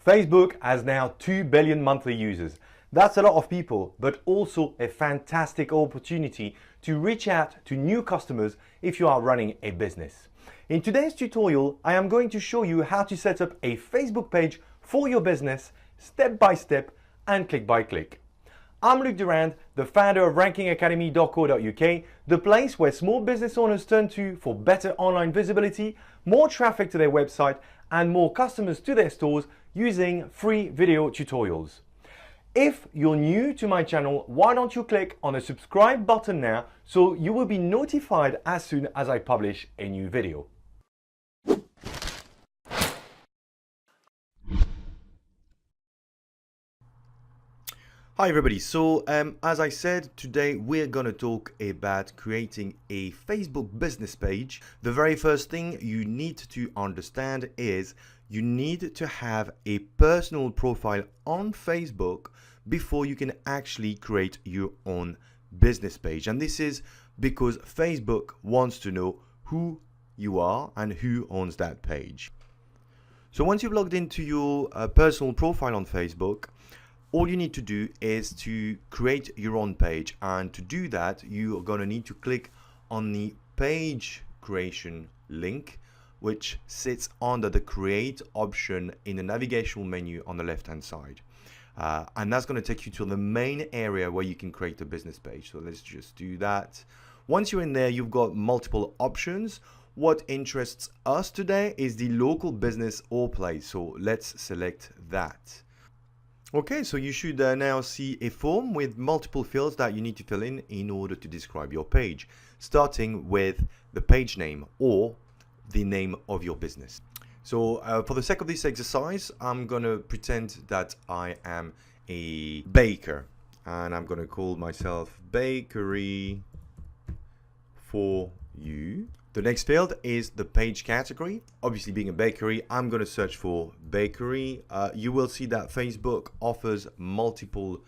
Facebook has now 2 billion monthly users. That's a lot of people, but also a fantastic opportunity to reach out to new customers if you are running a business. In today's tutorial, I am going to show you how to set up a Facebook page for your business step by step and click by click. I'm Luc Durand, the founder of rankingacademy.co.uk, the place where small business owners turn to for better online visibility, more traffic to their website, and more customers to their stores using free video tutorials. If you're new to my channel, why don't you click on the subscribe button now so you will be notified as soon as I publish a new video. Hi everybody, so as I said, today we're gonna talk about creating a Facebook business page. The very first thing you need to understand is you need to have a personal profile on Facebook before you can actually create your own business page. And this is because Facebook wants to know who you are and who owns that page. So once you've logged into your personal profile on Facebook, all you need to do is to create your own page, and to do that you are going to need to click on the page creation link, which sits under the create option in the navigational menu on the left hand side, and that's going to take you to the main area where you can create a business page. So let's just do that. Once you're in there, you've got multiple options. What interests us today is the local business or place, so let's select that. Okay, so you should now see a form with multiple fields that you need to fill in order to describe your page, starting with the page name or the name of your business. So for the sake of this exercise, I'm going to pretend that I am a baker, and I'm going to call myself Bakery for You. The next field is the page category. Obviously, being a bakery, I'm going to search for bakery. You will see that Facebook offers multiple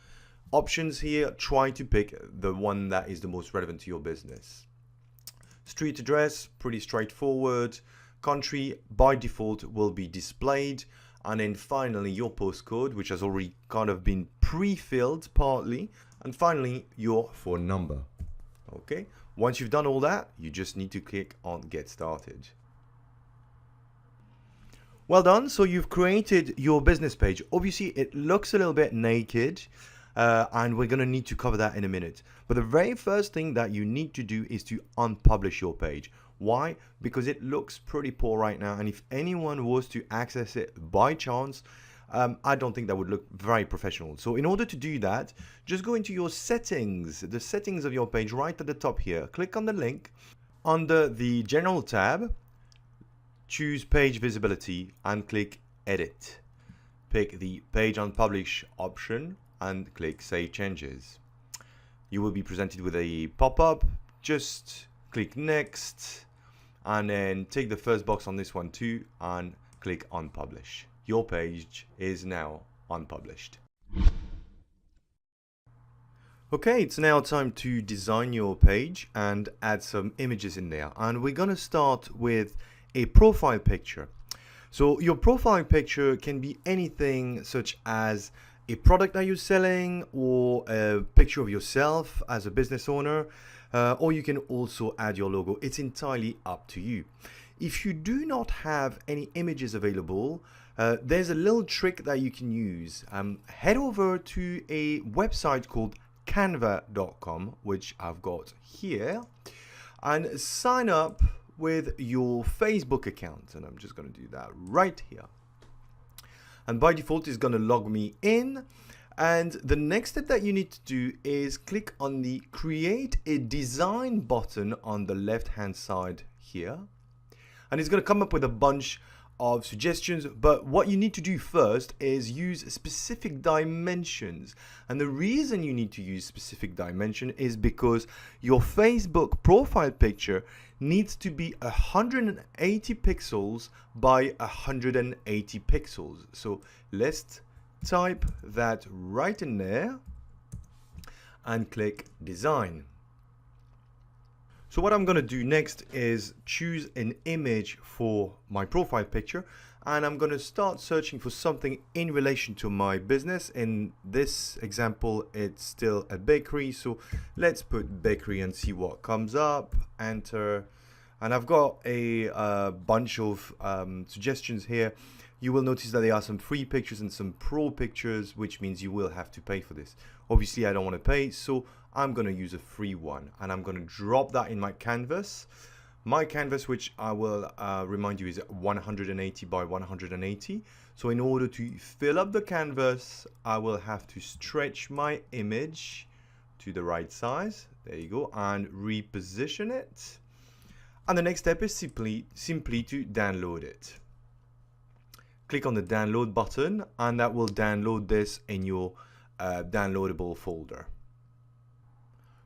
options here. Try to pick the one that is the most relevant to your business. Street address, pretty straightforward. Country, by default, will be displayed. And then finally, your postcode, which has already kind of been pre-filled partly. And finally, your phone number. Okay. Once you've done all that, you just need to click on Get Started. Well done. So you've created your business page. Obviously, it looks a little bit naked, and we're going to need to cover that in a minute. But the very first thing that you need to do is to unpublish your page. Why? Because it looks pretty poor right now, and if anyone was to access it by chance, I don't think that would look very professional. So in order to do that, just go into your settings, the settings of your page right at the top here. Click on the link. Under the General tab, choose Page Visibility and click Edit. Pick the Page Unpublish option and click Save Changes. You will be presented with a pop-up. Just click Next and then take the first box on this one too and click Unpublish. Your page is now unpublished. Okay, it's now time to design your page and add some images in there. And we're going to start with a profile picture. So your profile picture can be anything such as a product that you're selling, or a picture of yourself as a business owner, or you can also add your logo. It's entirely up to you. If you do not have any images available, there's a little trick that you can use. Head over to a website called canva.com, which I've got here, and sign up with your Facebook account. And I'm just going to do that right here. And by default, it's going to log me in. And the next step that you need to do is click on the Create a Design button on the left-hand side here. And it's going to come up with a bunch of suggestions, but what you need to do first is use specific dimensions. And the reason you need to use specific dimension is because your Facebook profile picture needs to be 180 pixels by 180 pixels. So let's type that right in there and click Design. So what I'm going to do next is choose an image for my profile picture, and I'm going to start searching for something in relation to my business. In this example, it's still a bakery, so let's put bakery and see what comes up. Enter, and I've got a bunch of suggestions here. You will notice that there are some free pictures and some pro pictures, which means you will have to pay for this. Obviously, I don't want to pay, so I'm going to use a free one, and I'm going to drop that in my canvas. My canvas, which I will remind you, is 180 by 180. So in order to fill up the canvas, I will have to stretch my image to the right size. There you go, and reposition it. And the next step is simply to download it. Click on the download button, and that will download this in your downloadable folder.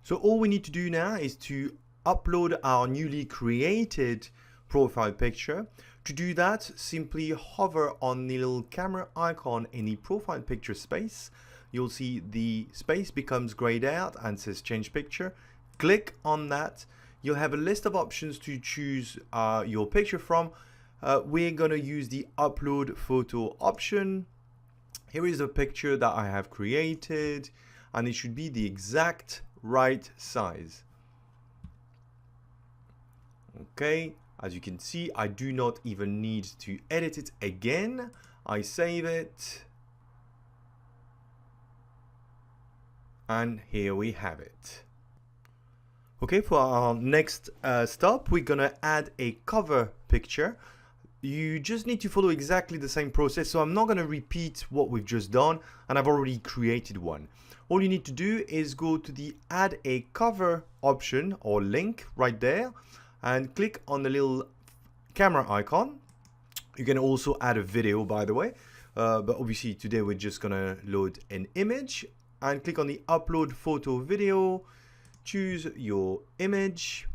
So all we need to do now is to upload our newly created profile picture. To do that, simply hover on the little camera icon in the profile picture space. You'll see the space becomes grayed out and says change picture. Click on that. You'll have a list of options to choose your picture from. We're going to use the upload photo option. Here is a picture that I have created, and it should be the exact right size. Okay, as you can see, I do not even need to edit it again. I save it, and here we have it. Okay, for our next stop, we're gonna add a cover picture. You just need to follow exactly the same process, so I'm not going to repeat what we've just done, and I've already created one. All you need to do is go to the add a cover option or link right there and click on the little camera icon. You can also add a video, by the way, but obviously today we're just going to load an image, and click on the upload photo video, choose your image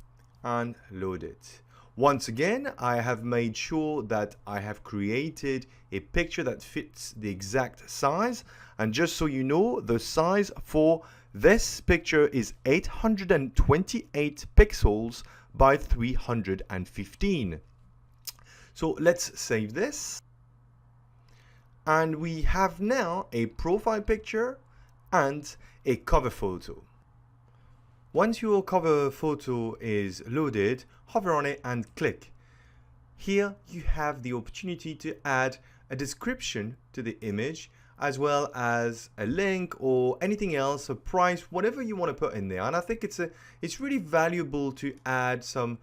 and load it. Once again, I have made sure that I have created a picture that fits the exact size. And just so you know, the size for this picture is 828 pixels by 315. So let's save this. And we have now a profile picture and a cover photo. Once your cover photo is loaded, hover on it and click. Here you have the opportunity to add a description to the image, as well as a link or anything else, a price, whatever you want to put in there. And I think it's really valuable to add some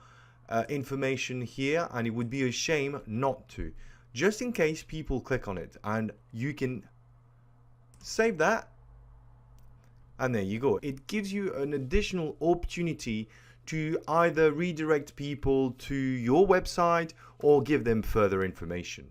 information here, and it would be a shame not to, just in case people click on it. And you can save that. And there you go. It gives you an additional opportunity to either redirect people to your website or give them further information.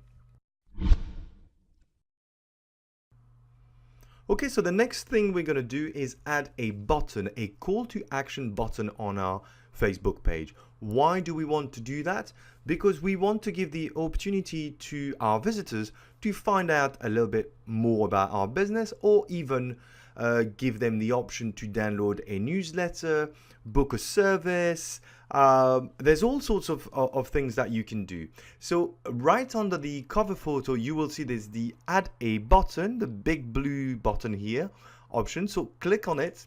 Okay, so the next thing we're going to do is add a button, a call to action button on our Facebook page. Why do we want to do that? Because we want to give the opportunity to our visitors to find out a little bit more about our business, or even give them the option to download a newsletter, book a service. There's all sorts of things that you can do. So right under the cover photo, you will see there's the add a button, the big blue button here option. So click on it.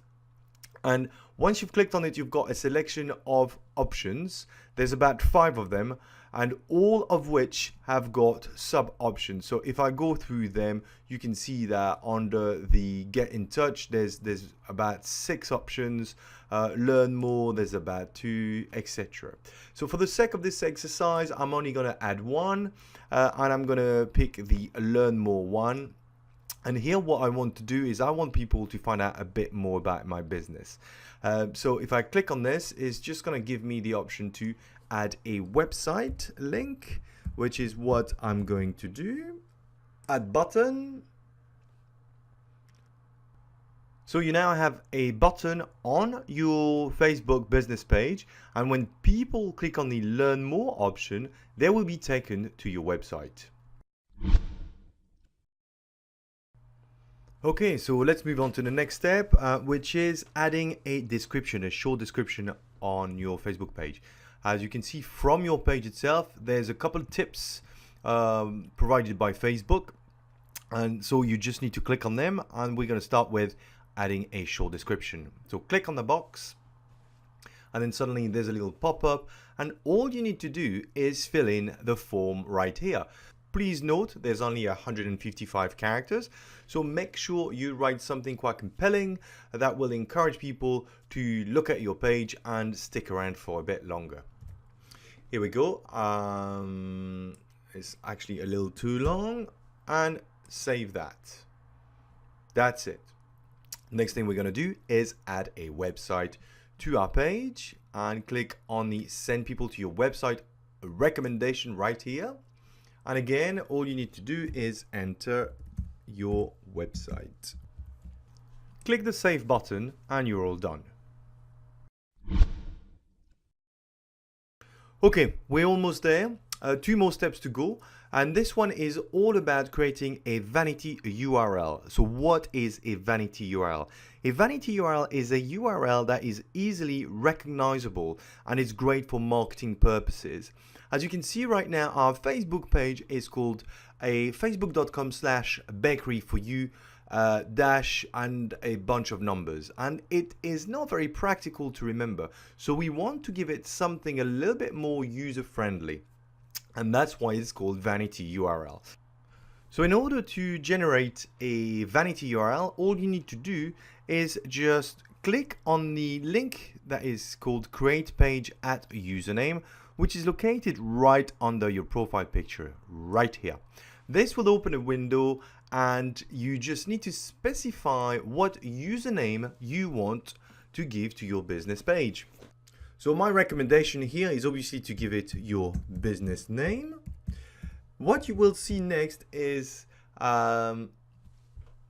And once you've clicked on it, you've got a selection of options. There's about 5 of them, and all of which have got sub options. So if I go through them, you can see that under the get in touch, there's about 6 options. Learn more, there's about 2, etc. So for the sake of this exercise, I'm only going to add one, and I'm going to pick the learn more one. And here what I want to do is I want people to find out a bit more about my business. So if I click on this, it's just going to give me the option to add a website link, which is what I'm going to do. Add button. So you now have a button on your Facebook business page, and when people click on the learn more option, they will be taken to your website. Okay, so let's move on to the next step, which is adding a description, a short description on your Facebook page. As you can see from your page itself, there's a couple of tips provided by Facebook. And so you just need to click on them, and we're going to start with adding a short description. So click on the box, and then suddenly there's a little pop-up, and all you need to do is fill in the form right here. Please note there's only 155 characters, so make sure you write something quite compelling that will encourage people to look at your page and stick around for a bit longer. Here we go. It's actually a little too long, and save that. That's it. Next thing we're going to do is add a website to our page, and click on the send people to your website recommendation right here. And again, all you need to do is enter your website. Click the save button and you're all done. Okay, we're almost there. 2 more steps to go, and this one is all about creating a vanity URL. So what is a vanity URL? A vanity URL is a URL that is easily recognizable and is great for marketing purposes. As you can see right now, our Facebook page is called a facebook.com/bakery for you dash and a bunch of numbers, and it is not very practical to remember, so we want to give it something a little bit more user-friendly, and that's why it's called vanity URL. So in order to generate a vanity URL, all you need to do is just click on the link that is called create page at username, which is located right under your profile picture right here. This will open a window, and you just need to specify what username you want to give to your business page. So my recommendation here is obviously to give it your business name. What you will see next is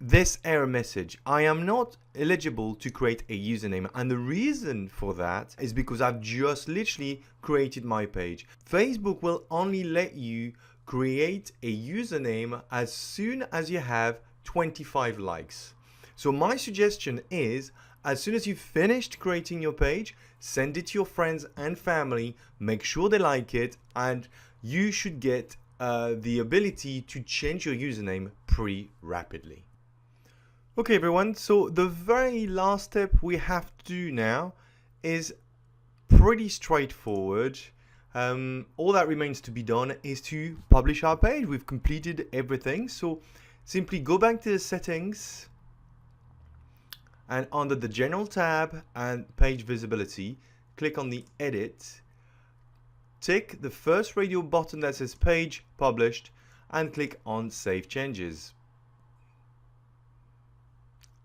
this error message. I am not eligible to create a username, and the reason for that is because I've just literally created my page. Facebook will only let you create a username as soon as you have 25 likes. So my suggestion is, as soon as you've finished creating your page, send it to your friends and family, make sure they like it, and you should get the ability to change your username pretty rapidly. Okay everyone, so the very last step we have to do now is pretty straightforward. All that remains to be done is to publish our page. We've completed everything, so simply go back to the settings, and under the general tab and page visibility, click on the edit, tick the first radio button that says page published, and click on save changes.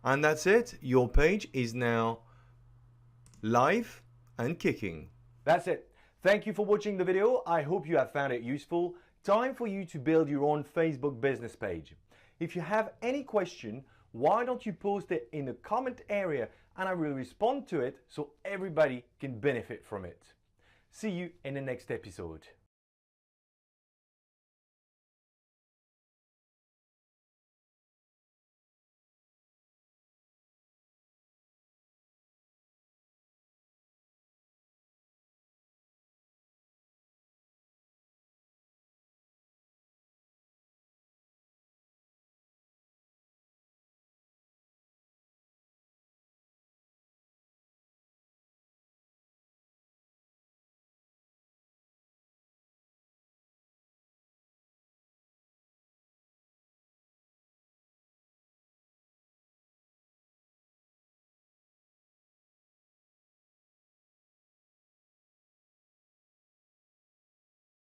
And that's it. Your page is now live and kicking. That's it. Thank you for watching the video. I hope you have found it useful. Time for you to build your own Facebook business page. If you have any question, why don't you post it in the comment area, and I will respond to it so everybody can benefit from it. See you in the next episode.